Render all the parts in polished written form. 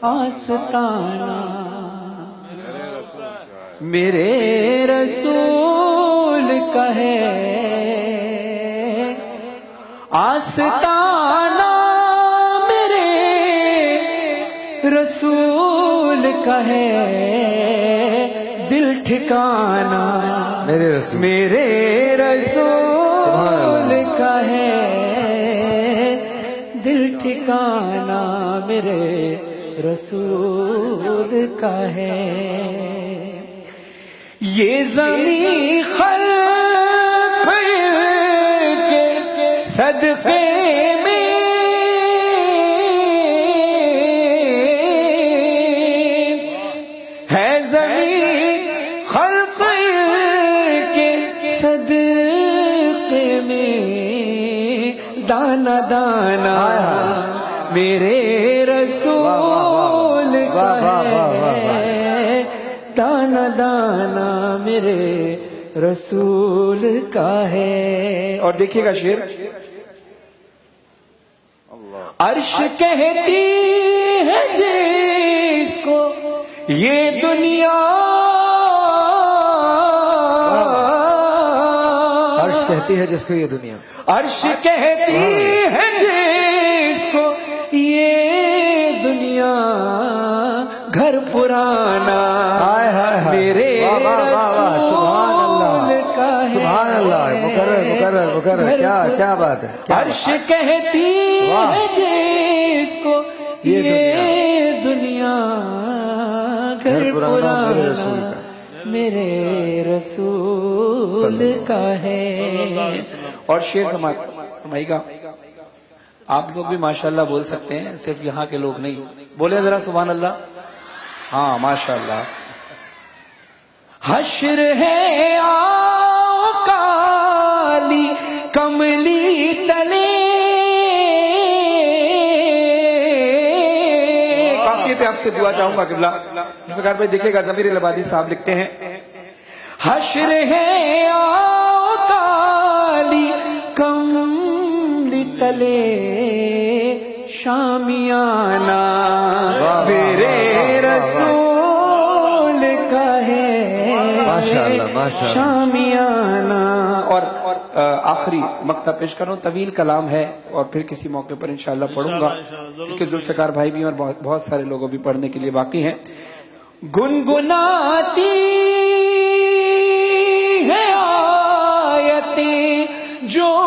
آستانہ میرے رسول کا ہے آستانہ میرے رسول کا ہے دل ٹھکانہ میرے رسول کا ہے دل ٹھکانہ میرے رسول کا ہے یہ زمین خلق کے صدقے میں ہے زمین خلق کے صدقے میں دانہ دانہ میرے رسول کا ہے دانہ دانہ میرے رسول کا ہے اور دیکھیے گا شعر عرش کہتی ہے جس کو یہ دنیا عرش کہتی ہے جس کو یہ دنیا عرش کہتی ہے جس کو یہ دنیا گھر پرانا میرے رسول کا ہے سبحان اللہ مکرر کیا بات ہے عرش کہتی ہے جس کو یہ دنیا گھر پرانا میرے رسول کا ہے اور شعر سمائی گا آپ لوگ بھی ماشاءاللہ بول سکتے ہیں صرف یہاں کے لوگ نہیں بولے ذرا سبحان اللہ ہاں ماشاءاللہ حشر ہے آؤ کالی کملی تلے کافی پہ آپ سے دعا چاہوں گا قبلہ فکر بھائی دیکھے گا ضمیر العبادی صاحب لکھتے ہیں حشر ہے آؤ کالی کملی تلے شامیانہ میرے رسول کا ہے شامیانہ اور آخری مقطع پیش کروں طویل کلام ہے اور پھر کسی موقع پر انشاءاللہ پڑھوں گا کیونکہ ذوالفقار بھائی بھی اور بہت سارے لوگوں بھی پڑھنے کے لیے باقی ہیں گنگناتی ہے آیتیں جو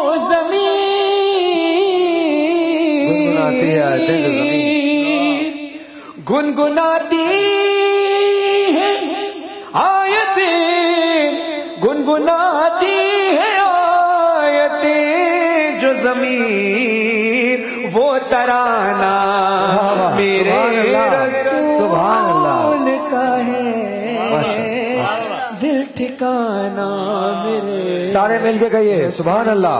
گنگناتی ہے آیتیں گنگناتی ہے آیتیں جو زمین وہ ترانہ میرے رسول کا ہے دل ٹھکانہ میرے سارے مل کے کہیے سبحان اللہ